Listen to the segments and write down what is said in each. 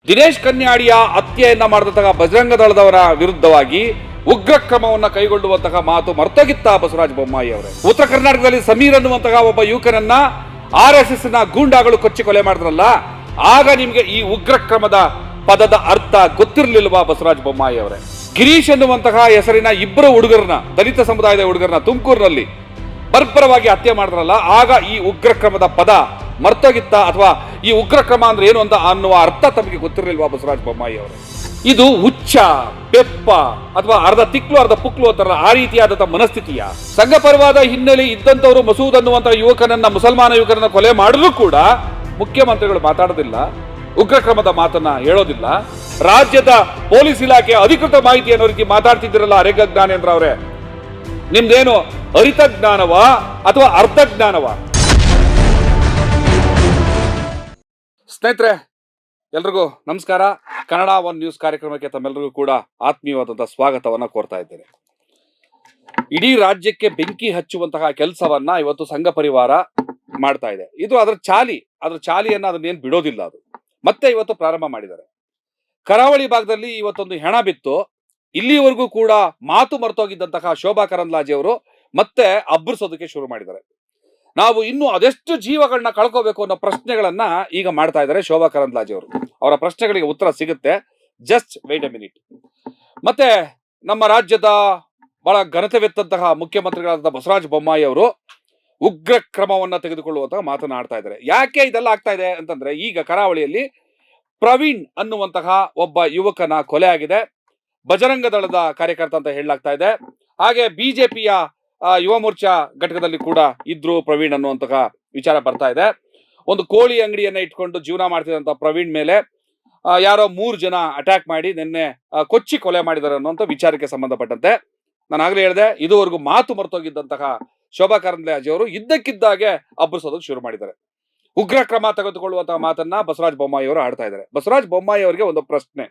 ದಿನೇಶ್ ಕನ್ಯಾಡಿಯ ಹತ್ಯೆಯನ್ನ ಮಾಡಿದಂತಹ ಬಜರಂಗ ದಳದವರ ವಿರುದ್ಧವಾಗಿ ಉಗ್ರ ಕ್ರಮವನ್ನು ಕೈಗೊಳ್ಳುವಂತಹ ಮಾತು ಮರ್ತೋಗಿತ್ತ ಬಸವರಾಜ ಬೊಮ್ಮಾಯಿ ಅವರೇ. ಉತ್ತರ ಕರ್ನಾಟಕದಲ್ಲಿ ಸಮೀರ್ ಅನ್ನುವಂತಹ ಒಬ್ಬ ಯುವಕನನ್ನ RSS ನ ಗೂಂಡಾಗಳು ಕೊಚ್ಚಿ ಕೊಲೆ ಮಾಡಿದ್ರಲ್ಲ, ಆಗ ನಿಮ್ಗೆ ಈ ಉಗ್ರ ಕ್ರಮದ ಪದದ ಅರ್ಥ ಗೊತ್ತಿರಲಿಲ್ವಾ ಬಸವರಾಜ ಬೊಮ್ಮಾಯಿ ಅವರೇ? ಗಿರೀಶ್ ಎನ್ನುವಂತಹ ಹೆಸರಿನ ಇಬ್ಬರು ಹುಡುಗರನ್ನ, ದಲಿತ ಸಮುದಾಯದ ಹುಡುಗರನ್ನ ತುಮಕೂರಿನಲ್ಲಿ ಬರ್ಬರವಾಗಿ ಹತ್ಯೆ ಮಾಡಿದ್ರಲ್ಲ, ಆಗ ಈ ಉಗ್ರ ಕ್ರಮದ ಪದ ಮರ್ತೋಗಿತ್ತ, ಅಥವಾ ಈ ಉಗ್ರ ಕ್ರಮ ಅಂದ್ರೆ ಏನು ಅಂತ ಅನ್ನುವ ಅರ್ಥ ತಮಗೆ ಗೊತ್ತಿರಲಿಲ್ವಾ ಬಸವರಾಜ ಬೊಮ್ಮಾಯಿ ಅವರು? ಇದು ಹುಚ್ಚ, ಬೆಪ್ಪ, ಅಥವಾ ಅರ್ಧ ತಿಕ್ಲು ಅರ್ಧ ಪುಕ್ಲು ಅಂತಾರಲ್ಲ, ಆ ರೀತಿಯಾದಂತಹ ಮನಸ್ಥಿತಿಯ ಸಂಘ ಪರಿವಾರದ ಹಿನ್ನೆಲೆ ಇದ್ದಂತವರು ಮಸೂದ್ ಅನ್ನುವಂತಹ ಯುವಕನನ್ನ, ಮುಸಲ್ಮಾನ ಯುವಕರನ್ನ ಕೊಲೆ ಮಾಡಿದ್ರು ಕೂಡ ಮುಖ್ಯಮಂತ್ರಿಗಳು ಮಾತಾಡೋದಿಲ್ಲ, ಉಗ್ರ ಕ್ರಮದ ಮಾತನ್ನ ಹೇಳೋದಿಲ್ಲ. ರಾಜ್ಯದ ಪೊಲೀಸ್ ಇಲಾಖೆ ಅಧಿಕೃತ ಮಾಹಿತಿ ಅನ್ನೋ ರೀತಿ ಮಾತಾಡ್ತಿದ್ದೀರಲ್ಲ ಅರೆಗ ಜ್ಞಾನೇಂದ್ರ ಅವರೇ, ನಿಮ್ದೇನು ಅರಿತ ಜ್ಞಾನವಾ ಅಥವಾ ಅರ್ಧ ಜ್ಞಾನವಾ? ಸ್ನೇಹಿತರೆ, ಎಲ್ರಿಗೂ ನಮಸ್ಕಾರ. ಕನ್ನಡ ಒನ್ ನ್ಯೂಸ್ ಕಾರ್ಯಕ್ರಮಕ್ಕೆ ತಮ್ಮೆಲ್ಲರಿಗೂ ಕೂಡ ಆತ್ಮೀಯವಾದಂತಹ ಸ್ವಾಗತವನ್ನ ಕೋರ್ತಾ ಇದ್ದೇನೆ. ಇಡೀ ರಾಜ್ಯಕ್ಕೆ ಬೆಂಕಿ ಹಚ್ಚುವಂತಹ ಕೆಲಸವನ್ನ ಇವತ್ತು ಸಂಘ ಪರಿವಾರ ಮಾಡ್ತಾ ಇದೆ. ಇದು ಅದರ ಚಾಲಿಯನ್ನ ಅದನ್ನೇನು ಬಿಡೋದಿಲ್ಲ. ಅದು ಮತ್ತೆ ಇವತ್ತು ಪ್ರಾರಂಭ ಮಾಡಿದ್ದಾರೆ. ಕರಾವಳಿ ಭಾಗದಲ್ಲಿ ಇವತ್ತೊಂದು ಹೆಣ ಬಿತ್ತು. ಇಲ್ಲಿವರೆಗೂ ಕೂಡ ಮಾತು ಮರ್ತೋಗಿದ್ದಂತಹ ಶೋಭಾ ಕರಂದ್ಲಾಜೆ ಅವರು ಮತ್ತೆ ಅಬ್ಬರಿಸೋದಕ್ಕೆ ಶುರು ಮಾಡಿದ್ದಾರೆ. ನಾವು ಇನ್ನು ಅದೆಷ್ಟು ಜೀವಗಳನ್ನ ಕಳ್ಕೋಬೇಕು ಅನ್ನೋ ಪ್ರಶ್ನೆಗಳನ್ನ ಈಗ ಮಾಡ್ತಾ ಇದ್ದಾರೆ ಶೋಭಾ ಕರಂದ್ಲಾಜೆ ಅವರು. ಅವರ ಪ್ರಶ್ನೆಗಳಿಗೆ ಉತ್ತರ ಸಿಗುತ್ತೆ, ಜಸ್ಟ್ ವೇಟ್ ಎ ಮಿನಿಟ್. ಮತ್ತೆ ನಮ್ಮ ರಾಜ್ಯದ ಬಹಳ ಘನತೆವೆತ್ತಂತಹ ಮುಖ್ಯಮಂತ್ರಿಗಳಾದ ಬಸವರಾಜ ಬೊಮ್ಮಾಯಿ ಅವರು ಉಗ್ರ ಕ್ರಮವನ್ನ ತೆಗೆದುಕೊಳ್ಳುವಂತಹ ಮಾತನಾಡ್ತಾ ಇದ್ದಾರೆ. ಯಾಕೆ ಇದೆಲ್ಲ ಆಗ್ತಾ ಇದೆ ಅಂತಂದ್ರೆ, ಈಗ ಕರಾವಳಿಯಲ್ಲಿ ಪ್ರವೀಣ್ ಅನ್ನುವಂತಹ ಒಬ್ಬ ಯುವಕನ ಕೊಲೆ ಆಗಿದೆ. ಬಜರಂಗ ದಳದ ಕಾರ್ಯಕರ್ತ ಅಂತ ಹೇಳಲಾಗ್ತಾ ಇದೆ. ಹಾಗೆ ಬಿಜೆಪಿಯ ಯುವ ಮೋರ್ಚಾ ಘಟಕದಲ್ಲಿ ಕೂಡ ಇದ್ರು ಪ್ರವೀಣ್ ಅನ್ನುವಂತಹ ವಿಚಾರ ಬರ್ತಾ ಇದೆ. ಒಂದು ಕೋಳಿ ಅಂಗಡಿಯನ್ನ ಇಟ್ಕೊಂಡು ಜೀವನ ಮಾಡ್ತಿದ್ದಂತ ಪ್ರವೀಣ್ ಮೇಲೆ ಯಾರೋ 3 ಜನ ಅಟ್ಯಾಕ್ ಮಾಡಿ ನಿನ್ನೆ ಕೊಚ್ಚಿ ಕೊಲೆ ಮಾಡಿದ್ದಾರೆ ಅನ್ನುವಂಥ ವಿಚಾರಕ್ಕೆ ಸಂಬಂಧಪಟ್ಟಂತೆ ನಾನು ಆಗ್ಲೇ ಹೇಳಿದೆ, ಇದುವರೆಗೂ ಮಾತು ಮರ್ತೋಗಿದ್ದಂತಹ ಶೋಭಾ ಕರಂದ್ಲಾಜೆ ಅವರು ಇದ್ದಕ್ಕಿದ್ದಾಗೆ ಅಬ್ಬರಿಸೋದಕ್ಕೆ ಶುರು ಮಾಡಿದ್ದಾರೆ. ಉಗ್ರ ಕ್ರಮ ತೆಗೆದುಕೊಳ್ಳುವಂತಹ ಮಾತನ್ನ ಬಸವರಾಜ ಬೊಮ್ಮಾಯಿ ಅವರು ಆಡ್ತಾ ಇದ್ದಾರೆ. ಬಸವರಾಜ ಬೊಮ್ಮಾಯಿ ಅವರಿಗೆ ಒಂದು ಪ್ರಶ್ನೆ.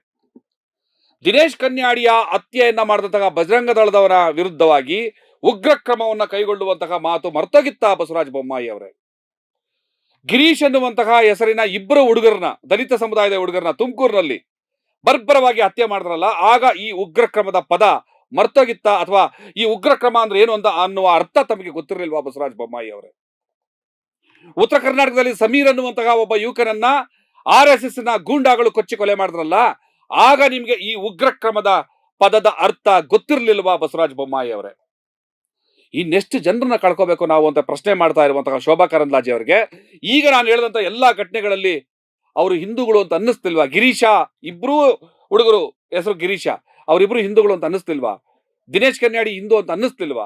ದಿನೇಶ್ ಕನ್ಯಾಡಿಯ ಹತ್ಯೆಯನ್ನ ಮಾಡಿದಂತಹ ಬಜರಂಗ ದಳದವರ ವಿರುದ್ಧವಾಗಿ ಉಗ್ರ ಕ್ರಮವನ್ನ ಕೈಗೊಳ್ಳುವಂತಹ ಮಾತು ಮರ್ತೋಗಿತ್ತ ಬಸವರಾಜ ಬೊಮ್ಮಾಯಿ ಅವರೇ? ಗಿರೀಶ್ ಎನ್ನುವಂತಹ ಹೆಸರಿನ ಇಬ್ಬರು ಹುಡುಗರನ್ನ, ದಲಿತ ಸಮುದಾಯದ ಹುಡುಗರನ್ನ ತುಮಕೂರಿನಲ್ಲಿ ಬರ್ಬರವಾಗಿ ಹತ್ಯೆ ಮಾಡಿದ್ರಲ್ಲ, ಆಗ ಈ ಉಗ್ರ ಕ್ರಮದ ಪದ ಮರ್ತೋಗಿತ್ತ, ಅಥವಾ ಈ ಉಗ್ರ ಕ್ರಮ ಅಂದ್ರೆ ಏನು ಅಂತ ಅನ್ನುವ ಅರ್ಥ ತಮಗೆ ಗೊತ್ತಿರಲಿಲ್ವಾ ಬಸವರಾಜ ಬೊಮ್ಮಾಯಿ ಅವರೇ? ಉತ್ತರ ಕರ್ನಾಟಕದಲ್ಲಿ ಸಮೀರ್ ಅನ್ನುವಂತಹ ಒಬ್ಬ ಯುವಕನನ್ನ RSS ನ ಗೂಂಡಾಗಳು ಕೊಚ್ಚಿ ಕೊಲೆ ಮಾಡಿದ್ರಲ್ಲ, ಆಗ ನಿಮ್ಗೆ ಈ ಉಗ್ರ ಕ್ರಮದ ಪದದ ಅರ್ಥ ಗೊತ್ತಿರಲಿಲ್ವಾ ಬಸವರಾಜ ಬೊಮ್ಮಾಯಿ ಅವರೇ? ಇನ್ನೆಷ್ಟು ಜನರನ್ನ ಕಳ್ಕೋಬೇಕು ನಾವು ಅಂತ ಪ್ರಶ್ನೆ ಮಾಡ್ತಾ ಇರುವಂತಹ ಶೋಭಾ ಕರಂದ್ಲಾಜೆ ಅವರಿಗೆ ಈಗ ನಾನು ಹೇಳಿದಂತ ಎಲ್ಲಾ ಘಟನೆಗಳಲ್ಲಿ ಅವರು ಹಿಂದೂಗಳು ಅಂತ ಅನ್ನಿಸ್ತಿಲ್ವಾ? ಗಿರೀಶ, ಇಬ್ರು ಹುಡುಗರು ಹೆಸರು ಗಿರೀಶ, ಅವರಿಬ್ರು ಹಿಂದೂಗಳು ಅಂತ ಅನ್ನಿಸ್ತಿಲ್ವಾ? ದಿನೇಶ್ ಕನ್ಯಾಡಿ ಹಿಂದೂ ಅಂತ ಅನ್ನಿಸ್ತಿಲ್ವಾ?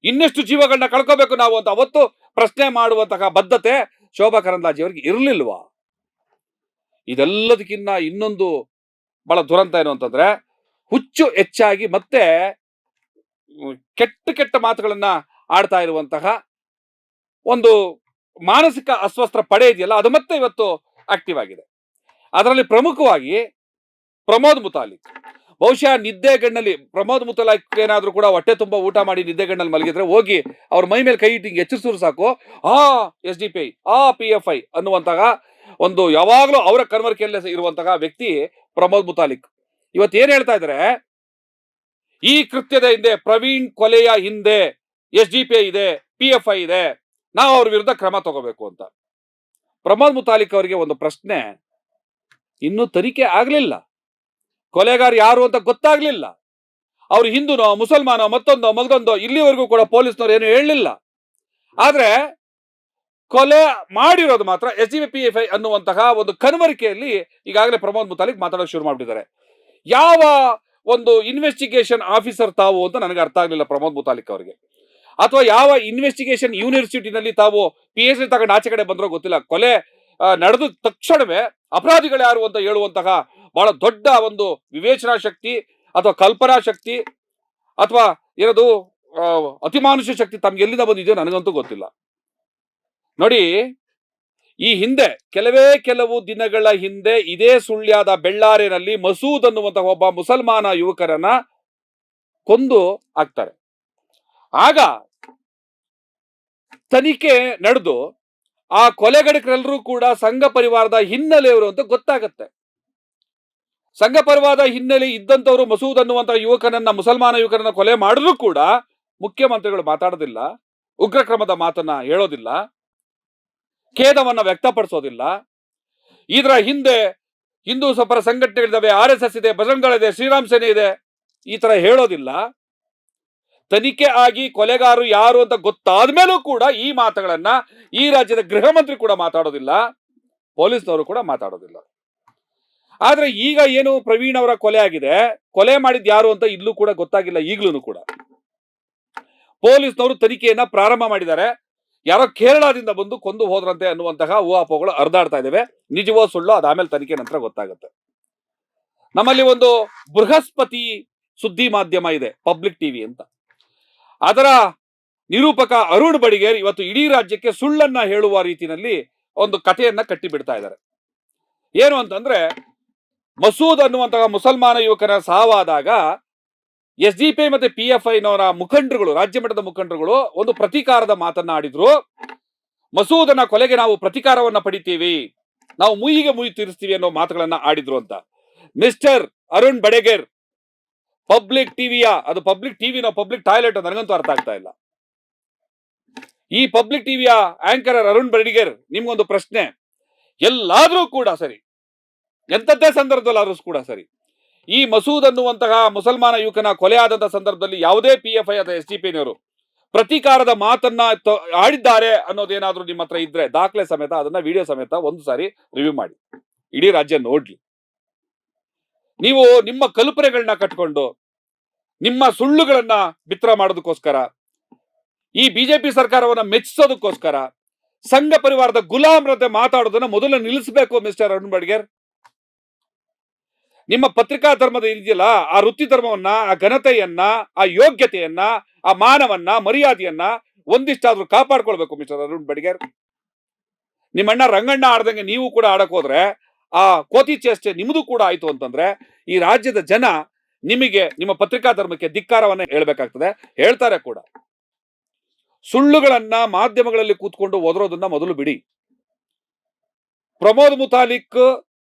ಇನ್ನೆಷ್ಟು ಜೀವಗಳನ್ನ ಕಳ್ಕೋಬೇಕು ನಾವು ಅಂತ ಅವತ್ತು ಪ್ರಶ್ನೆ ಮಾಡುವಂತಹ ಬದ್ಧತೆ ಶೋಭಾ ಕರಂದ್ಲಾಜೆ ಅವರಿಗೆ ಇರಲಿಲ್ವಾ? ಇದೆಲ್ಲದಕ್ಕಿಂತ ಇನ್ನೊಂದು ಬಹಳ ದುರಂತ ಏನು ಅಂತಂದ್ರೆ, ಹುಚ್ಚು ಹೆಚ್ಚಾಗಿ ಮತ್ತೆ ಕೆಟ್ಟ ಮಾತುಗಳನ್ನ ಆಡ್ತಾ ಇರುವಂತಹ ಒಂದು ಮಾನಸಿಕ ಅಸ್ವಸ್ಥ ಪಡೆ ಇದೆಯಲ್ಲ, ಅದು ಮತ್ತೆ ಇವತ್ತು ಆಕ್ಟಿವ್ ಆಗಿದೆ. ಅದರಲ್ಲಿ ಪ್ರಮುಖವಾಗಿ ಪ್ರಮೋದ್ ಮುತಾಲಿಕ್. ಬಹುಶಃ ನಿದ್ದೆಗಣ್ಣಲ್ಲಿ ಪ್ರಮೋದ್ ಮುತಾಲಿಕ್ ಏನಾದ್ರೂ ಕೂಡ ಹೊಟ್ಟೆ ತುಂಬಾ ಊಟ ಮಾಡಿ ನಿದ್ದೆಗಣ್ಣಲ್ಲಿ ಮಲಗಿದ್ರೆ ಹೋಗಿ ಅವ್ರ ಮೈ ಮೇಲೆ ಕೈ ಇಟ್ಟು ಎಚ್ಚರಿಸಿದ್ರು ಸಾಕು, SDPI, PFI ಅನ್ನುವಂತಹ ಒಂದು ಯಾವಾಗಲೂ ಅವರ ಕನ್ವರ್ಕೆಯಲ್ಲೇ ಇರುವಂತಹ ವ್ಯಕ್ತಿ ಪ್ರಮೋದ್ ಮುತಾಲಿಕ್. ಇವತ್ತು ಏನ್ ಹೇಳ್ತಾ ಇದ್ದಾರೆ, ಈ ಕೃತ್ಯದ ಹಿಂದೆ ಪ್ರವೀಣ್ ಕೊಲೆಯ ಹಿಂದೆ SDPI ಇದೆ, PFI ಇದೆ, ನಾವು ಅವ್ರ ವಿರುದ್ಧ ಕ್ರಮ ತಗೋಬೇಕು ಅಂತ. ಪ್ರಮೋದ್ ಮುತಾಲಿಕ್ ಅವರಿಗೆ ಒಂದು ಪ್ರಶ್ನೆ, ಇನ್ನೂ ತನಿಖೆ ಆಗ್ಲಿಲ್ಲ, ಕೊಲೆಗಾರ ಯಾರು ಅಂತ ಗೊತ್ತಾಗ್ಲಿಲ್ಲ, ಅವ್ರು ಹಿಂದೂನೋ ಮುಸಲ್ಮಾನೋ ಮಗದೊಂದೋ ಇಲ್ಲಿವರೆಗೂ ಕೂಡ ಪೊಲೀಸ್ನವ್ರು ಏನು ಹೇಳಲಿಲ್ಲ. ಆದ್ರೆ ಕೊಲೆ ಮಾಡಿರೋದು ಮಾತ್ರ SDPI ಅನ್ನುವಂತಹ ಒಂದು ಕನ್ವರಿಕೆಯಲ್ಲಿ ಈಗಾಗಲೇ ಪ್ರಮೋದ್ ಮುತಾಲಿಕ್ ಮಾತಾಡೋಕೆ ಶುರು ಮಾಡ್ಬಿಟ್ಟಿದ್ದಾರೆ. ಯಾವ ಒಂದು ಇನ್ವೆಸ್ಟಿಗೇಷನ್ ಆಫೀಸರ್ ತಾವು ಅಂತ ನನಗೆ ಅರ್ಥ ಆಗ್ಲಿಲ್ಲ ಪ್ರಮೋದ್ ಮುತಾಲಿಕ್ ಅವರಿಗೆ, ಅಥವಾ ಯಾವ ಇನ್ವೆಸ್ಟಿಗೇಷನ್ ಯೂನಿವರ್ಸಿಟಿನಲ್ಲಿ ತಾವು PhD ತಗೊಂಡು ಆಚೆ ಕಡೆ ಬಂದ್ರೋ ಗೊತ್ತಿಲ್ಲ. ಕೊಲೆ ನಡೆದ ತಕ್ಷಣವೇ ಅಪರಾಧಿಗಳು ಯಾರು ಅಂತ ಹೇಳುವಂತಹ ಬಹಳ ದೊಡ್ಡ ಒಂದು ವಿವೇಚನಾ ಶಕ್ತಿ ಅಥವಾ ಕಲ್ಪನಾ ಶಕ್ತಿ ಅಥವಾ ಏನದು ಅತಿಮಾನುಷ ಶಕ್ತಿ ತಮ್ಗೆ ಎಲ್ಲಿಂದ ಬಂದಿದೆಯೋ ನನಗಂತೂ ಗೊತ್ತಿಲ್ಲ. ನೋಡಿ, ಈ ಹಿಂದೆ ಕೆಲವು ದಿನಗಳ ಹಿಂದೆ ಇದೇ ಸುಳ್ಯದ ಬೆಳ್ಳಾರಿನಲ್ಲಿ ಮಸೂದ್ ಅನ್ನುವಂತಹ ಒಬ್ಬ ಮುಸಲ್ಮಾನ ಯುವಕರನ್ನ ಕೊಂದು ಹಾಕ್ತಾರೆ. ಆಗ ತನಿಖೆ ನಡೆದು ಆ ಕೊಲೆಗಡಕರೆಲ್ಲರೂ ಕೂಡ ಸಂಘ ಪರಿವಾರದ ಹಿನ್ನೆಲೆಯವರು ಅಂತ ಗೊತ್ತಾಗತ್ತೆ. ಸಂಘ ಪರಿವಾರದ ಹಿನ್ನೆಲೆ ಇದ್ದಂತವರು ಮಸೂದ್ ಅನ್ನುವಂತಹ ಯುವಕನನ್ನ, ಮುಸಲ್ಮಾನ ಯುವಕನನ್ನ ಕೊಲೆ ಮಾಡಿದ್ರು ಕೂಡ ಮುಖ್ಯಮಂತ್ರಿಗಳು ಮಾತಾಡೋದಿಲ್ಲ, ಉಗ್ರ ಕ್ರಮದ ಮಾತನ್ನ ಹೇಳೋದಿಲ್ಲ, ಖೇದವನ್ನ ವ್ಯಕ್ತಪಡಿಸೋದಿಲ್ಲ. ಇದರ ಹಿಂದೆ ಹಿಂದೂ ಪರ ಸಂಘಟನೆಗಳಿದ್ದಾವೆ, RSS ಇದೆ, ಬಜರಂಗಳ ಇದೆ, ಶ್ರೀರಾಮ್ ಸೇನೆ ಇದೆ, ಈ ತರ ಹೇಳೋದಿಲ್ಲ. ತನಿಖೆ ಆಗಿ ಕೊಲೆಗಾರರು ಯಾರು ಅಂತ ಗೊತ್ತಾದ ಮೇಲೂ ಕೂಡ ಈ ಮಾತುಗಳನ್ನ ಈ ರಾಜ್ಯದ ಗೃಹ ಮಂತ್ರಿ ಕೂಡ ಮಾತಾಡೋದಿಲ್ಲ, ಪೊಲೀಸ್ನವರು ಕೂಡ ಮಾತಾಡೋದಿಲ್ಲ. ಆದ್ರೆ ಈಗ ಏನು ಪ್ರವೀಣ್ ಅವರ ಕೊಲೆ ಆಗಿದೆ, ಕೊಲೆ ಮಾಡಿದ್ ಯಾರು ಅಂತ ಇಲ್ಲೂ ಕೂಡ ಗೊತ್ತಾಗಿಲ್ಲ. ಈಗ್ಲೂ ಕೂಡ ಪೊಲೀಸ್ನವರು ತನಿಖೆಯನ್ನ ಪ್ರಾರಂಭ ಮಾಡಿದ್ದಾರೆ. ಯಾರೋ ಕೇರಳದಿಂದ ಬಂದು ಕೊಂದು ಹೋದ್ರಂತೆ ಅನ್ನುವಂತಹ ಊಹಾಪೋಹಗಳು ಹರಿದಾಡ್ತಾ ಇದ್ದಾವೆ. ನಿಜವೋ ಸುಳ್ಳು ಅದಾದ್ಮೇಲೆ ತನಿಖೆ ನಂತರ ಗೊತ್ತಾಗುತ್ತೆ. ನಮ್ಮಲ್ಲಿ ಒಂದು ಬೃಹಸ್ಪತಿ ಸುದ್ದಿ ಮಾಧ್ಯಮ ಇದೆ, ಪಬ್ಲಿಕ್ ಟಿವಿ ಅಂತ. ಅದರ ನಿರೂಪಕ ಅರುಣ್ ಬಡಿಗೇರ್ ಇವತ್ತು ಇಡೀ ರಾಜ್ಯಕ್ಕೆ ಸುಳ್ಳನ್ನ ಹೇಳುವ ರೀತಿಯಲ್ಲಿ ಒಂದು ಕಥೆಯನ್ನ ಕಟ್ಟಿ ಬಿಡ್ತಾ ಇದ್ದಾರೆ. ಏನು ಅಂತಂದ್ರೆ, ಮಸೂದ್ ಅನ್ನುವಂತಹ ಮುಸಲ್ಮಾನ ಯುವಕನ ಸಾವಾದಾಗ SDPI ಮತ್ತೆ PFI ನವರ ಮುಖಂಡರುಗಳು, ರಾಜ್ಯ ಮಟ್ಟದ ಮುಖಂಡರುಗಳು ಒಂದು ಪ್ರತೀಕಾರದ ಮಾತನ್ನ ಆಡಿದ್ರು. ಮಸೂದನ ಕೊಲೆಗೆ ನಾವು ಪ್ರತೀಕಾರವನ್ನ ಪಡಿತೀವಿ, ನಾವು ಮುಯಿಗೆ ಮುಯಿ ತೀರಿಸ್ತೀವಿ ಅನ್ನೋ ಮಾತುಗಳನ್ನ ಆಡಿದ್ರು ಅಂತ. ಮಿಸ್ಟರ್ ಅರುಣ್ ಬಡಿಗೇರ್, ಪಬ್ಲಿಕ್ ಟಿವಿಯ, ಅದು ಪಬ್ಲಿಕ್ ಟಿವಿನ ಪಬ್ಲಿಕ್ ಟಾಯ್ಲೆಟ್ ನನಗಂತೂ ಅರ್ಥ ಆಗ್ತಾ ಇಲ್ಲ. ಈ ಪಬ್ಲಿಕ್ ಟಿವಿಯ ಆಂಕರ್ ಅರುಣ್ ಬಡಿಗೇರ್, ನಿಮ್ಗೊಂದು ಪ್ರಶ್ನೆ. ಎಲ್ಲಾದ್ರೂ ಕೂಡ ಸರಿ, ಎಂತದ್ದೇ ಸಂದರ್ಭದಲ್ಲಾದ್ರೂ ಕೂಡ ಸರಿ, ಈ ಮಸೂದ್ ಅನ್ನುವಂತಹ ಮುಸಲ್ಮಾನ ಯುವಕನ ಕೊಲೆ ಆದಂತಹ ಸಂದರ್ಭದಲ್ಲಿ ಯಾವುದೇ PFI ಅಥವಾ SDPನವರು ಪ್ರತೀಕಾರದ ಮಾತನ್ನ ಆಡಿದ್ದಾರೆ ಅನ್ನೋದೇನಾದ್ರೂ ನಿಮ್ಮ ಹತ್ರ ಇದ್ರೆ ದಾಖಲೆ ಸಮೇತ ಅದನ್ನ ವಿಡಿಯೋ ಸಮೇತ ಒಂದು ಸಾರಿ ರಿವ್ಯೂ ಮಾಡಿ, ಇಡೀ ರಾಜ್ಯ ನೋಡ್ಲಿ. ನೀವು ನಿಮ್ಮ ಕಲ್ಪನೆಗಳನ್ನ ಕಟ್ಕೊಂಡು ನಿಮ್ಮ ಸುಳ್ಳುಗಳನ್ನ ಬಿತ್ತರ ಮಾಡೋದಕ್ಕೋಸ್ಕರ, ಈ ಬಿಜೆಪಿ ಸರ್ಕಾರವನ್ನ ಮೆಚ್ಚಿಸೋದಕ್ಕೋಸ್ಕರ ಸಂಘ ಪರಿವಾರದ ಗುಲಾಮರಂತೆ ಮಾತಾಡೋದನ್ನ ಮೊದಲು ನಿಲ್ಲಿಸಬೇಕು ಮಿಸ್ಟರ್ ಅರುಣ್ ಬಡಿಗೇರ್. ನಿಮ್ಮ ಪತ್ರಿಕಾ ಧರ್ಮದ ಇದೆಯಲ್ಲ, ಆ ವೃತ್ತಿ ಧರ್ಮವನ್ನ, ಆ ಘನತೆಯನ್ನ, ಆ ಯೋಗ್ಯತೆಯನ್ನ, ಆ ಮಾನವನ್ನ, ಮರ್ಯಾದೆಯನ್ನ ಒಂದಿಷ್ಟಾದ್ರೂ ಕಾಪಾಡ್ಕೊಳ್ಬೇಕು ಮಿಸ್ಟರ್ ಅರುಣ್ ಬಡಿಗೇರ್. ನಿಮ್ಮಣ್ಣ ರಂಗಣ್ಣ ಆಡ್ದಂಗೆ ನೀವು ಕೂಡ ಆಡಕ್ ಹೋದ್ರೆ ಆ ಕೋತಿ ಚೇಷ್ಟೆ ನಿಮ್ದು ಕೂಡ ಆಯ್ತು ಅಂತಂದ್ರೆ ಈ ರಾಜ್ಯದ ಜನ ನಿಮಗೆ, ನಿಮ್ಮ ಪತ್ರಿಕಾ ಧರ್ಮಕ್ಕೆ ಧಿಕ್ಕಾರವನ್ನ ಹೇಳ್ಬೇಕಾಗ್ತದೆ, ಹೇಳ್ತಾರೆ ಕೂಡ. ಸುಳ್ಳುಗಳನ್ನ ಮಾಧ್ಯಮಗಳಲ್ಲಿ ಕೂತ್ಕೊಂಡು ಒದರೋದನ್ನ ಮೊದಲು ಬಿಡಿ. ಪ್ರಮೋದ್ ಮುತಾಲಿಕ್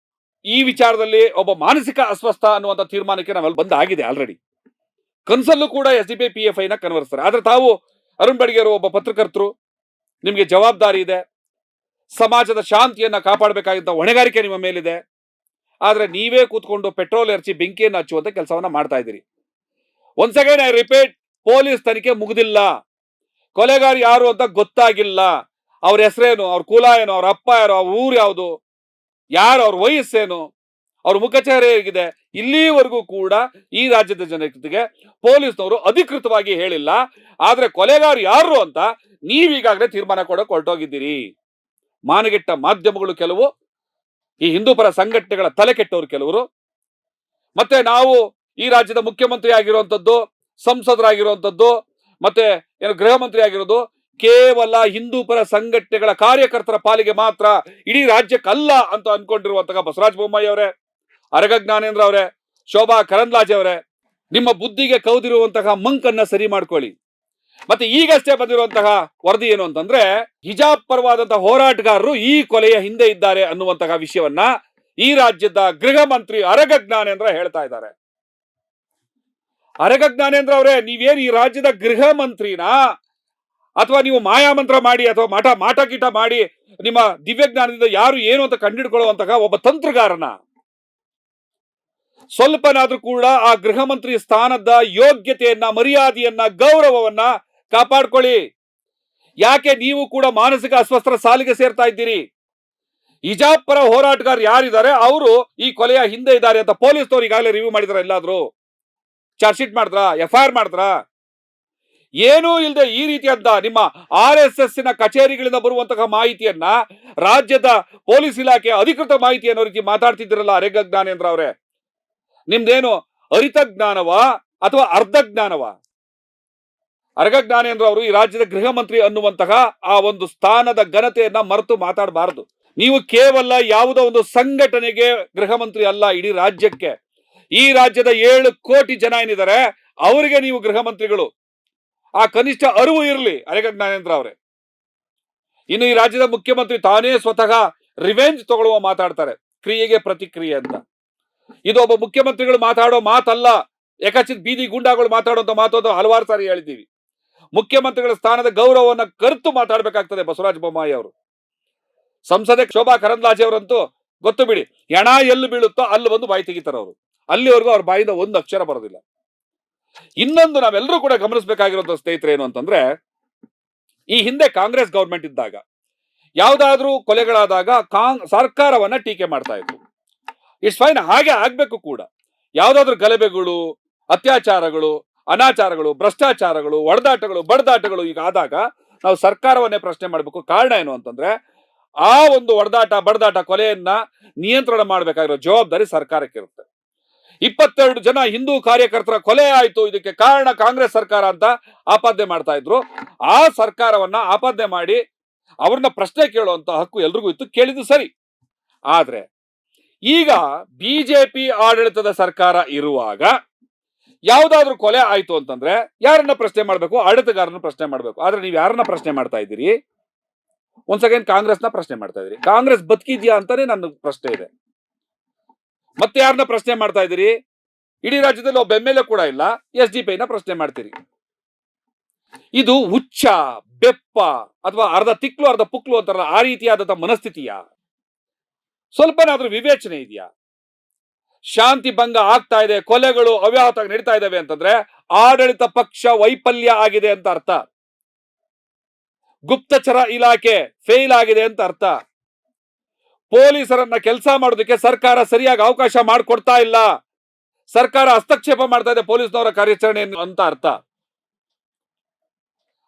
ಈ ವಿಚಾರದಲ್ಲಿ ಒಬ್ಬ ಮಾನಸಿಕ ಅಸ್ವಸ್ಥ ಅನ್ನುವಂಥ ತೀರ್ಮಾನಕ್ಕೆ ನಾವೆಲ್ಲ ಬಂದಾಗಿದೆ ಆಲ್ರೆಡಿ. ಕನ್ಸಲ್ಲೂ ಕೂಡ SDPI PFI ನ ಕನ್ವರ್ಸ್ತಾರೆ. ಆದ್ರೆ ತಾವು ಅರುಣ್ ಬಡಿಗೇರ್ ಒಬ್ಬ ಪತ್ರಕರ್ತರು, ನಿಮ್ಗೆ ಜವಾಬ್ದಾರಿ ಇದೆ, ಸಮಾಜದ ಶಾಂತಿಯನ್ನ ಕಾಪಾಡಬೇಕಾದಂತ ಹೊಣೆಗಾರಿಕೆ ನಿಮ್ಮ ಮೇಲಿದೆ. ಆದ್ರೆ ನೀವೇ ಕೂತ್ಕೊಂಡು ಪೆಟ್ರೋಲ್ ಎರಚಿ ಬೆಂಕಿಯನ್ನು ಹಚ್ಚುವಂತ ಕೆಲಸವನ್ನ ಮಾಡ್ತಾ ಇದ್ದೀರಿ. Once again I repeat, police ತನಿಖೆ ಮುಗಿದಿಲ್ಲ, ಕೊಲೆಗಾರ ಯಾರು ಅಂತ ಗೊತ್ತಾಗಿಲ್ಲ, ಅವ್ರ ಹೆಸರೇನು, ಅವ್ರ ಕುಲ ಏನು, ಅವ್ರ ಅಪ್ಪ ಯಾರು, ಅವ್ರ ಊರು ಯಾವುದು, ಯಾರು, ಅವ್ರ ವಯಸ್ಸೇನು, ಅವ್ರ ಮುಖಚಹರೆ ಹೇಗಿದೆ, ಇಲ್ಲಿವರೆಗೂ ಕೂಡ ಈ ರಾಜ್ಯದ ಜನತೆಗೆ ಪೊಲೀಸ್ನವರು ಅಧಿಕೃತವಾಗಿ ಹೇಳಿಲ್ಲ. ಆದ್ರೆ ಕೊಲೆಗಾರ ಯಾರು ಅಂತ ನೀವೀಗಾಗಲೇ ತೀರ್ಮಾನ ಕೊಡೋಕೆ ಹೊರಟೋಗಿದ್ದೀರಿ. ಮಾನಗೆಟ್ಟ ಮಾಧ್ಯಮಗಳು ಕೆಲವು, ಈ ಹಿಂದೂ ಪರ ಸಂಘಟನೆಗಳ ತಲೆ ಕೆಟ್ಟವರು ಕೆಲವರು, ಮತ್ತೆ ನಾವು ಈ ರಾಜ್ಯದ ಮುಖ್ಯಮಂತ್ರಿ ಆಗಿರುವಂತದ್ದು, ಸಂಸದರಾಗಿರುವಂತದ್ದು, ಮತ್ತೆ ಏನು ಗೃಹ ಮಂತ್ರಿ ಆಗಿರೋದು ಕೇವಲ ಹಿಂದೂ ಪರ ಸಂಘಟನೆಗಳ ಕಾರ್ಯಕರ್ತರ ಪಾಲಿಗೆ ಮಾತ್ರ, ಇಡೀ ರಾಜ್ಯಕ್ಕಲ್ಲ ಅಂತ ಅನ್ಕೊಂಡಿರುವಂತಹ ಬಸವರಾಜ ಬೊಮ್ಮಾಯಿ ಅವರೇ, ಅರಗ ಜ್ಞಾನೇಂದ್ರ ಅವರೇ, ಶೋಭಾ ಕರಂದ್ಲಾಜೆ ಅವರೇ, ನಿಮ್ಮ ಬುದ್ಧಿಗೆ ಕೌದಿರುವಂತಹ ಮಂಕನ್ನ ಸರಿ ಮಾಡ್ಕೊಳ್ಳಿ. ಮತ್ತೆ ಈಗಷ್ಟೇ ಬಂದಿರುವಂತಹ ವರದಿ ಏನು ಅಂತಂದ್ರೆ, ಹಿಜಾಬ್ ಪರವಾದಂತಹ ಹೋರಾಟಗಾರರು ಈ ಕೊಲೆಯ ಹಿಂದೆ ಇದ್ದಾರೆ ಅನ್ನುವಂತಹ ವಿಷಯವನ್ನ ಈ ರಾಜ್ಯದ ಗೃಹ ಮಂತ್ರಿ ಅರಗ ಜ್ಞಾನೇಂದ್ರ ಹೇಳ್ತಾ ಇದ್ದಾರೆ. ಅರಗ ಜ್ಞಾನೇಂದ್ರ ಅವರೇ, ನೀವೇನು ಈ ರಾಜ್ಯದ ಗೃಹ ಮಂತ್ರಿನಾ, ಅಥವಾ ನೀವು ಮಾಯಾಮಂತ್ರ ಮಾಡಿ ಅಥವಾ ಮಾಟ ಕೀಟ ಮಾಡಿ ನಿಮ್ಮ ದಿವ್ಯಜ್ಞಾನದಿಂದ ಯಾರು ಏನು ಅಂತ ಕಂಡಿಡ್ಕೊಳ್ಳುವಂತಹ ಒಬ್ಬ ತಂತ್ರಗಾರನ? ಸ್ವಲ್ಪನಾದ್ರೂ ಕೂಡ ಆ ಗೃಹ ಮಂತ್ರಿ ಸ್ಥಾನದ ಯೋಗ್ಯತೆಯನ್ನ, ಮರ್ಯಾದೆಯನ್ನ, ಗೌರವವನ್ನ ಕಾಪಾಡ್ಕೊಳ್ಳಿ. ಯಾಕೆ ನೀವು ಕೂಡ ಮಾನಸಿಕ ಅಸ್ವಸ್ಥರ ಸಾಲಿಗೆ ಸೇರ್ತಾ ಇದ್ದೀರಿ? ಹಿಜಾಬ್ ಪರ ಹೋರಾಟಗಾರ ಯಾರಿದ್ದಾರೆ ಅವರು ಈ ಕೊಲೆಯ ಹಿಂದೆ ಇದ್ದಾರೆ ಅಂತ ಪೊಲೀಸ್ನವ್ರು ಈಗಾಗಲೇ ರಿವ್ಯೂ ಮಾಡಿದ್ರ? ಎಲ್ಲಾದ್ರೂ ಚಾರ್ಜ್ ಶೀಟ್ ಮಾಡಿದ್ರ? FIR ಮಾಡಿದ್ರ? ಏನೂ ಇಲ್ಲದೆ ಈ ರೀತಿಯಾದ ನಿಮ್ಮ RSS ಕಚೇರಿಗಳಿಂದ ಬರುವಂತಹ ಮಾಹಿತಿಯನ್ನ ರಾಜ್ಯದ ಪೊಲೀಸ್ ಇಲಾಖೆ ಅಧಿಕೃತ ಮಾಹಿತಿ ಅನ್ನೋ ರೀತಿ ಮಾತಾಡ್ತಿದ್ದೀರಲ್ಲ ಅರಗ ಜ್ಞಾನೇಂದ್ರ ಅವರೇ, ನಿಮ್ದೇನು ಅರಿತ ಜ್ಞಾನವ ಅಥವಾ ಅರ್ಧ ಜ್ಞಾನವ? ಅರಗ ಜ್ಞಾನೇಂದ್ರ ಅವರು ಈ ರಾಜ್ಯದ ಗೃಹ ಮಂತ್ರಿ ಅನ್ನುವಂತಹ ಆ ಒಂದು ಸ್ಥಾನದ ಘನತೆಯನ್ನ ಮರೆತು ಮಾತಾಡಬಾರದು. ನೀವು ಕೇವಲ ಯಾವುದೋ ಒಂದು ಸಂಘಟನೆಗೆ ಗೃಹ ಮಂತ್ರಿ ಅಲ್ಲ, ಇಡೀ ರಾಜ್ಯಕ್ಕೆ, ಈ ರಾಜ್ಯದ 7 ಕೋಟಿ ಜನ ಏನಿದ್ದಾರೆ ಅವರಿಗೆ ನೀವು ಗೃಹ ಮಂತ್ರಿಗಳು. ಆ ಕನಿಷ್ಠ ಅರಿವು ಇರಲಿ ಅರಗ ಜ್ಞಾನೇಂದ್ರ ಅವರೇ. ಇನ್ನು ಈ ರಾಜ್ಯದ ಮುಖ್ಯಮಂತ್ರಿ ತಾನೇ ಸ್ವತಃ ರಿವೆಂಜ್ ತಗೊಳ್ಳುವ ಮಾತಾಡ್ತಾರೆ, ಕ್ರಿಯೆಗೆ ಪ್ರತಿಕ್ರಿಯೆ ಅಂತ. ಇದು ಒಬ್ಬ ಮುಖ್ಯಮಂತ್ರಿಗಳು ಮಾತಾಡೋ ಮಾತಲ್ಲ. ಏಕಾಚಿತ್ ಬೀದಿ ಗುಂಡಾಗಳು ಮಾತಾಡುವಂತ ಮಾತು ಅಂತ ಹಲವಾರು ಸಾರಿ ಹೇಳಿದ್ದೀವಿ. ಮುಖ್ಯಮಂತ್ರಿಗಳ ಸ್ಥಾನದ ಗೌರವವನ್ನ ಕರೆತು ಮಾತಾಡಬೇಕಾಗ್ತದೆ ಬಸವರಾಜ ಬೊಮ್ಮಾಯಿ ಅವರು. ಸಂಸದೆ ಶೋಭಾ ಕರಂದ್ಲಾಜೆ ಅವರಂತೂ ಗೊತ್ತು ಬಿಡಿ, ಹೆಣ ಎಲ್ಲಿ ಬೀಳುತ್ತೋ ಅಲ್ಲಿ ಬಂದು ಬಾಯಿ ತೆಗಿತಾರೆ ಅವರು. ಅಲ್ಲಿವರೆಗೂ ಅವ್ರ ಬಾಯಿಂದ ಒಂದು ಅಕ್ಷರ ಬರೋದಿಲ್ಲ. ಇನ್ನೊಂದು ನಾವೆಲ್ಲರೂ ಕೂಡ ಗಮನಿಸಬೇಕಾಗಿರುವಂತ ಸ್ನೇಹಿತರೆ ಏನು ಅಂತಂದ್ರೆ, ಈ ಹಿಂದೆ ಕಾಂಗ್ರೆಸ್ ಗವರ್ಮೆಂಟ್ ಇದ್ದಾಗ ಯಾವ್ದಾದ್ರೂ ಕೊಲೆಗಳಾದಾಗ ಸರ್ಕಾರವನ್ನ ಟೀಕೆ ಮಾಡ್ತಾ ಇದ್ರು. ಇಟ್ಸ್ ಫೈನ್, ಹಾಗೆ ಆಗ್ಬೇಕು ಕೂಡ. ಯಾವ್ದಾದ್ರು ಗಲಭೆಗಳು, ಅತ್ಯಾಚಾರಗಳು, ಅನಾಚಾರಗಳು, ಭ್ರಷ್ಟಾಚಾರಗಳು, ಒಡೆದಾಟಗಳು, ಬಡದಾಟಗಳು ಈಗ ಆದಾಗ ನಾವು ಸರ್ಕಾರವನ್ನೇ ಪ್ರಶ್ನೆ ಮಾಡಬೇಕು. ಕಾರಣ ಏನು ಅಂತಂದ್ರೆ, ಆ ಒಂದು ಒಡೆದಾಟ ಬಡದಾಟ ಕೊಲೆಯನ್ನ ನಿಯಂತ್ರಣ ಮಾಡಬೇಕಾಗಿರೋ ಜವಾಬ್ದಾರಿ ಸರ್ಕಾರಕ್ಕೆ ಇರುತ್ತೆ. 22 ಜನ ಹಿಂದೂ ಕಾರ್ಯಕರ್ತರ ಕೊಲೆ ಆಯ್ತು, ಇದಕ್ಕೆ ಕಾರಣ ಕಾಂಗ್ರೆಸ್ ಸರ್ಕಾರ ಅಂತ ಆಪಾದನೆ ಮಾಡ್ತಾ ಇದ್ರು. ಆ ಸರ್ಕಾರವನ್ನ ಆಪಾದನೆ ಮಾಡಿ ಅವ್ರನ್ನ ಪ್ರಶ್ನೆ ಕೇಳುವಂತ ಹಕ್ಕು ಎಲ್ರಿಗೂ ಇತ್ತು, ಕೇಳಿದ್ದು ಸರಿ. ಆದ್ರೆ ಈಗ ಬಿಜೆಪಿ ಆಡಳಿತದ ಸರ್ಕಾರ ಇರುವಾಗ ಯಾವ್ದಾದ್ರು ಕೊಲೆ ಆಯ್ತು ಅಂತಂದ್ರೆ ಯಾರನ್ನ ಪ್ರಶ್ನೆ ಮಾಡ್ಬೇಕು? ಆಡಳಿತಗಾರನ ಪ್ರಶ್ನೆ ಮಾಡ್ಬೇಕು. ಆದ್ರೆ ನೀವು ಯಾರನ್ನ ಪ್ರಶ್ನೆ ಮಾಡ್ತಾ ಇದ್ದೀರಿ? ಒಂದ್ ಸೆಕೆಂಡ್ ಕಾಂಗ್ರೆಸ್ನ ಪ್ರಶ್ನೆ ಮಾಡ್ತಾ ಇದ್ದೀರಿ. ಕಾಂಗ್ರೆಸ್ ಬದುಕಿದ್ಯಾ ಅಂತಾನೆ ನನ್ನ ಪ್ರಶ್ನೆ ಇದೆ. ಮತ್ತೆ ಯಾರನ್ನ ಪ್ರಶ್ನೆ ಮಾಡ್ತಾ ಇದ್ದೀರಿ? ಇಡೀ ರಾಜ್ಯದಲ್ಲಿ ಒಬ್ಬ MLA ಕೂಡ ಇಲ್ಲ, SDPI ನ ಪ್ರಶ್ನೆ ಮಾಡ್ತೀರಿ. ಇದು ಹುಚ್ಚ, ಬೆಪ್ಪ, ಅಥವಾ ಅರ್ಧ ತಿಕ್ಲು ಅರ್ಧ ಪುಕ್ಲು ಅಂತಾರಲ್ಲ, ಆ ರೀತಿಯಾದಂತ ಮನಸ್ಥಿತಿಯ? ಸ್ವಲ್ಪನಾದ್ರೂ ವಿವೇಚನೆ ಇದೆಯಾ? ಶಾಂತಿ ಭಂಗ ಆಗ್ತಾ ಇದೆ, ಕೊಲೆಗಳು ಅವ್ಯಾಹತವಾಗಿ ನಡೀತಾ ಇದಾವೆ ಅಂತಂದ್ರೆ ಆಡಳಿತ ಪಕ್ಷ ವೈಫಲ್ಯ ಆಗಿದೆ ಅಂತ ಅರ್ಥ. ಗುಪ್ತಚರ ಇಲಾಖೆ ಫೇಲ್ ಆಗಿದೆ ಅಂತ ಅರ್ಥ. ಪೊಲೀಸರನ್ನ ಕೆಲಸ ಮಾಡೋದಕ್ಕೆ ಸರ್ಕಾರ ಸರಿಯಾಗಿ ಅವಕಾಶ ಮಾಡಿಕೊಡ್ತಾ ಇಲ್ಲ, ಸರ್ಕಾರ ಹಸ್ತಕ್ಷೇಪ ಮಾಡ್ತಾ ಇದೆ ಪೊಲೀಸ್ನವರ ಕಾರ್ಯಾಚರಣೆ ಅಂತ ಅರ್ಥ.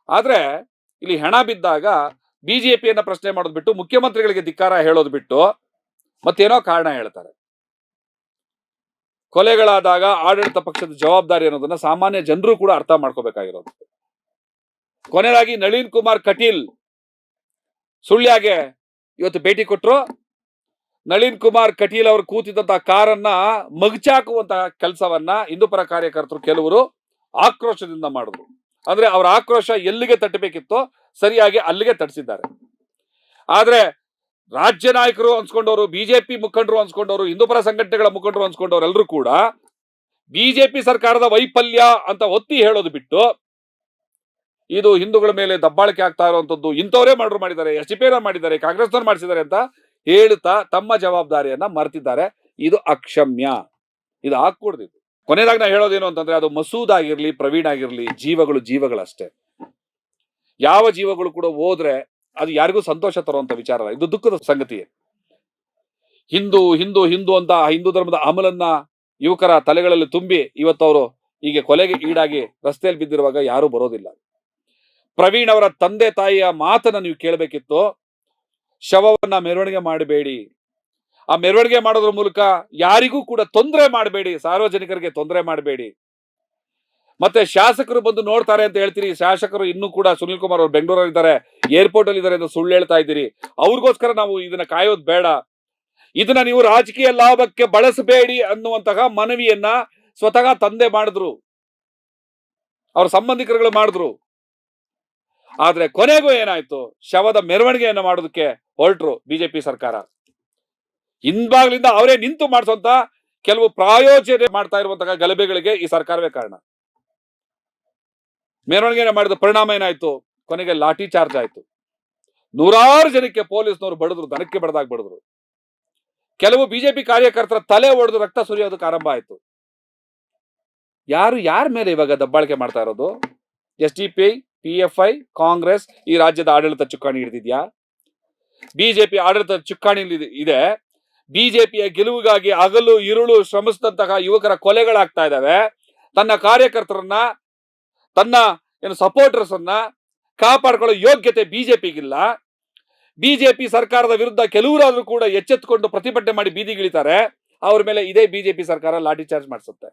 ಆದ್ರೆ ಇಲ್ಲಿ ಹೆಣ ಬಿದ್ದಾಗ ಬಿಜೆಪಿಯನ್ನ ಪ್ರಶ್ನೆ ಮಾಡೋದು ಬಿಟ್ಟು, ಮುಖ್ಯಮಂತ್ರಿಗಳಿಗೆ ಧಿಕ್ಕಾರ ಹೇಳೋದು ಬಿಟ್ಟು ಮತ್ತೇನೋ ಕಾರಣ ಹೇಳ್ತಾರೆ. ಕೊಲೆಗಳಾದಾಗ ಆಡಳಿತ ಪಕ್ಷದ ಜವಾಬ್ದಾರಿ ಅನ್ನೋದನ್ನ ಸಾಮಾನ್ಯ ಜನರು ಕೂಡ ಅರ್ಥ ಮಾಡ್ಕೋಬೇಕಾಗಿರೋದು. ಕೊನೆಯದಾಗಿ ನಳಿನ್ ಕುಮಾರ್ ಕಟೀಲ್ ಸುಳ್ಯಗೆ ಇವತ್ತು ಭೇಟಿ ಕೊಟ್ಟರು. ನಳಿನ್ ಕುಮಾರ್ ಕಟೀಲ್ ಅವರು ಕೂತಿದ್ದಂತಹ ಕಾರನ್ನ ಮಗಚಾಕುವಂತಹ ಕೆಲಸವನ್ನ ಹಿಂದೂಪರ ಕಾರ್ಯಕರ್ತರು ಕೆಲವರು ಆಕ್ರೋಶದಿಂದ ಮಾಡಿದ್ರು. ಅಂದ್ರೆ ಅವರ ಆಕ್ರೋಶ ಎಲ್ಲಿಗೆ ತಟ್ಟಬೇಕಿತ್ತೋ ಸರಿಯಾಗಿ ಅಲ್ಲಿಗೆ ತಟ್ಟಿಸಿದ್ದಾರೆ. ಆದ್ರೆ ರಾಜ್ಯ ನಾಯಕರು ಅನ್ಸ್ಕೊಂಡವರು, ಬಿಜೆಪಿ ಮುಖಂಡರು ಅನ್ಸ್ಕೊಂಡವರು, ಹಿಂದೂಪರ ಸಂಘಟನೆಗಳ ಮುಖಂಡರು ಅನ್ಸ್ಕೊಂಡವ್ರು ಎಲ್ಲರೂ ಕೂಡ ಬಿಜೆಪಿ ಸರ್ಕಾರದ ವೈಫಲ್ಯ ಅಂತ ಒತ್ತಿ ಹೇಳೋದು ಬಿಟ್ಟು, ಇದು ಹಿಂದೂಗಳ ಮೇಲೆ ದಬ್ಬಾಳಿಕೆ ಆಗ್ತಾ ಇರುವಂತದ್ದು ಇಂಥವರೇ ಮರ್ಡರ್ ಮಾಡಿದ್ದಾರೆ, SDPI ಮಾಡಿದ್ದಾರೆ, ಕಾಂಗ್ರೆಸ್ನವ್ರು ಮಾಡಿಸಿದ್ದಾರೆ ಅಂತ ಹೇಳುತ್ತಾ ತಮ್ಮ ಜವಾಬ್ದಾರಿಯನ್ನ ಮರ್ತಿದ್ದಾರೆ. ಇದು ಅಕ್ಷಮ್ಯ, ಇದು ಆಗ್ಕೂಡ್ದು. ಕೊನೆಯದಾಗಿ ನಾ ಹೇಳೋದೇನು ಅಂತಂದ್ರೆ, ಅದು ಮಸೂದ್ ಆಗಿರ್ಲಿ, ಪ್ರವೀಣ್ ಆಗಿರ್ಲಿ, ಜೀವಗಳಷ್ಟೇ. ಯಾವ ಜೀವಗಳು ಕೂಡ ಹೋದ್ರೆ ಅದು ಯಾರಿಗೂ ಸಂತೋಷ ತರುವಂತ ವಿಚಾರ ಅಲ್ಲ, ಇದು ದುಃಖದ ಸಂಗತಿ. ಹಿಂದೂ ಹಿಂದೂ ಹಿಂದೂ ಅಂತ ಹಿಂದೂ ಧರ್ಮದ ಅಮಲನ್ನ ಯುವಕರ ತಲೆಗಳಲ್ಲಿ ತುಂಬಿ ಇವತ್ತು ಅವರು ಹೀಗೆ ಕೊಲೆಗೆ ಈಡಾಗಿ ರಸ್ತೆಯಲ್ಲಿ ಬಿದ್ದಿರುವಾಗ ಯಾರು ಬರೋದಿಲ್ಲ. ಪ್ರವೀಣ್ ಅವರ ತಂದೆ ತಾಯಿಯ ಮಾತನ್ನ ನೀವು ಕೇಳಬೇಕಿತ್ತು. ಶವವನ್ನ ಮೆರವಣಿಗೆ ಮಾಡಬೇಡಿ, ಆ ಮೆರವಣಿಗೆ ಮಾಡೋದ್ರ ಮೂಲಕ ಯಾರಿಗೂ ಕೂಡ ತೊಂದರೆ ಮಾಡಬೇಡಿ, ಸಾರ್ವಜನಿಕರಿಗೆ ತೊಂದರೆ ಮಾಡಬೇಡಿ. ಮತ್ತೆ ಶಾಸಕರು ಬಂದು ನೋಡ್ತಾರೆ ಅಂತ ಹೇಳ್ತೀರಿ. ಶಾಸಕರು ಇನ್ನೂ ಕೂಡ ಸುನಿಲ್ ಕುಮಾರ್ ಅವರು ಬೆಂಗಳೂರಲ್ಲಿ ಇದ್ದಾರೆ, ಏರ್ಪೋರ್ಟ್ ಅಲ್ಲಿ ಇದ್ದಾರೆ ಅಂತ ಸುಳ್ಳು ಹೇಳ್ತಾ ಇದ್ದೀರಿ. ಅವ್ರಿಗೋಸ್ಕರ ನಾವು ಇದನ್ನ ಕಾಯೋದು ಬೇಡ, ಇದನ್ನ ನೀವು ರಾಜಕೀಯ ಲಾಭಕ್ಕೆ ಬಳಸಬೇಡಿ ಅನ್ನುವಂತಹ ಮನವಿಯನ್ನ ಸ್ವತಃ ತಂದೆ ಮಾಡಿದ್ರು, ಅವ್ರ ಸಂಬಂಧಿಕರುಗಳು ಮಾಡಿದ್ರು. ಆದ್ರೆ ಕೊನೆಗೂ ಏನಾಯ್ತು? ಶವದ ಮೆರವಣಿಗೆಯನ್ನ ಮಾಡೋದಕ್ಕೆ ಹೊರಟರು ಬಿಜೆಪಿ ಸರ್ಕಾರ. ಹಿಂಬಾಗ್ಲಿಂದ ಅವರೇ ನಿಂತು ಮಾಡಿಸುವಂತ ಕೆಲವು ಪ್ರಾಯೋಜನೆ ಮಾಡ್ತಾ ಇರುವಂತಹ ಗಲಭೆಗಳಿಗೆ ಈ ಸರ್ಕಾರವೇ ಕಾರಣ. ಮೆರವಣಿಗೆನ ಮಾಡಿದ ಪರಿಣಾಮ ಏನಾಯ್ತು? ಕೊನೆಗೆ ಲಾಠಿ ಚಾರ್ಜ್ ಆಯ್ತು. ನೂರಾರು ಜನಕ್ಕೆ ಪೊಲೀಸ್ನವರು ಬಡಿದ್ರು, ದನಕ್ಕೆ ಬಡದಾಗ ಬಡಿದ್ರು. ಕೆಲವು ಬಿಜೆಪಿ ಕಾರ್ಯಕರ್ತರ ತಲೆ ಒಡೆದು ರಕ್ತ ಸುರಿಯೋದಕ್ಕೆ ಆರಂಭ ಆಯ್ತು. ಯಾರ ಮೇಲೆ ಇವಾಗ ದಬ್ಬಾಳಿಕೆ ಮಾಡ್ತಾ ಇರೋದು? SDPI, PFI, ಕಾಂಗ್ರೆಸ್ ಈ ರಾಜ್ಯದ ಆಡಳಿತ ಚುಕ್ಕಾಣಿ ಹಿಡಿದಿದ್ಯಾ? ಬಿಜೆಪಿ ಆಡಳಿತ ಚುಕ್ಕಾಣಿ ಇದೆ. ಬಿಜೆಪಿಯ ಗೆಲುವಿಗಾಗಿ ಹಗಲು ഇരുಳು ಶ್ರಮಿಸಿದಂತಹ ಯುವಕರ ಕೊಲೆಗಳಾಗ್ತಾ ಇದ್ದಾವೆ. ತನ್ನ ಕಾರ್ಯಕರ್ತರನ್ನ, ತನ್ನ ಸಪೋರ್ಟರ್ಸ್ ಅನ್ನ ಕಾಪಾಡ್ಕೊಳ್ಳೋ ಯೋಗ್ಯತೆ ಬಿಜೆಪಿಗಿಲ್ಲ. ಬಿಜೆಪಿ ಸರ್ಕಾರದ ವಿರುದ್ಧ ಕೆಲವರಾದ್ರೂ ಕೂಡ ಎಚ್ಚೆತ್ತುಕೊಂಡು ಪ್ರತಿಭಟನೆ ಮಾಡಿ ಬೀದಿಗಿಳಿತಾರೆ. ಅವ್ರ ಮೇಲೆ ಇದೇ ಬಿಜೆಪಿ ಸರ್ಕಾರ ಲಾಠಿ ಚಾರ್ಜ್ ಮಾಡಿಸುತ್ತೆ.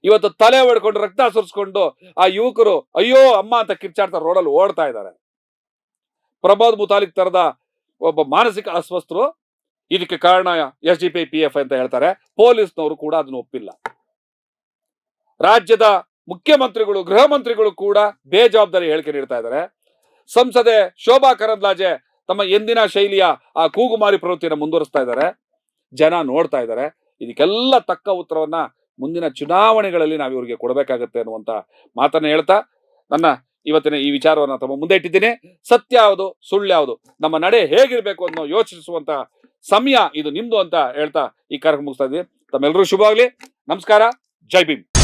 ಇವತ್ತು ತಲೆ ಹೊಡ್ಕೊಂಡು ರಕ್ತ ಸುರಿಸ್ಕೊಂಡು ಆ ಯುವಕರು ಅಯ್ಯೋ ಅಮ್ಮ ಅಂತ ಕಿರ್ಚಾಡ್ತಾರೆ, ರೋಡಲ್ಲಿ ಓಡ್ತಾ ಇದ್ದಾರೆ. ಪ್ರಬೋದ್ ಮುತಾಲಿಕ್ ತರದ ಒಬ್ಬ ಮಾನಸಿಕ ಅಸ್ವಸ್ಥರು ಇದಕ್ಕೆ ಕಾರಣ SDPI, PFI ಅಂತ ಹೇಳ್ತಾರೆ. ಪೊಲೀಸ್ನವರು ಕೂಡ ಅದನ್ನು ಒಪ್ಪಿಲ್ಲ. ರಾಜ್ಯದ ಮುಖ್ಯಮಂತ್ರಿಗಳು, ಗೃಹ ಮಂತ್ರಿಗಳು ಕೂಡ ಬೇಜವಾಬ್ದಾರಿ ಹೇಳಿಕೆ ನೀಡ್ತಾ ಇದ್ದಾರೆ. ಸಂಸದೆ ಶೋಭಾ ಕರಂದ್ಲಾಜೆ ತಮ್ಮ ಎಂದಿನ ಶೈಲಿಯ ಆ ಕೂಗುಮಾರಿ ಪ್ರವೃತ್ತಿಯನ್ನು ಮುಂದುವರಿಸ್ತಾ ಇದ್ದಾರೆ. ಜನ ನೋಡ್ತಾ ಇದ್ದಾರೆ. ಇದಕ್ಕೆಲ್ಲ ತಕ್ಕ ಉತ್ತರವನ್ನ ಮುಂದಿನ ಚುನಾವಣೆಗಳಲ್ಲಿ ನಾವು ಇವರಿಗೆ ಕೊಡಬೇಕಾಗತ್ತೆ ಅನ್ನುವಂತ ಮಾತನ್ನ ಹೇಳ್ತಾ ನನ್ನ ಇವತ್ತಿನ ಈ ವಿಚಾರವನ್ನ ತಮ್ಮ ಮುಂದೆ ಇಟ್ಟಿದ್ದೀನಿ. ಸತ್ಯ ಯಾವುದು, ಸುಳ್ಳು ಯಾವುದು, ನಮ್ಮ ನಡೆ ಹೇಗಿರ್ಬೇಕು ಅನ್ನೋ ಯೋಚಿಸುವಂತ ಸಮಯ ಇದು ನಿಮ್ದು ಅಂತ ಹೇಳ್ತಾ ಈ ಕಾರ್ಯಕ್ರಮ ಮುಗಿಸ್ತಾ ಇದ್ದೀನಿ. ತಮ್ಮೆಲ್ಲರೂ ಶುಭ ಆಗ್ಲಿ. ನಮಸ್ಕಾರ. ಜೈ ಭೀಮ್.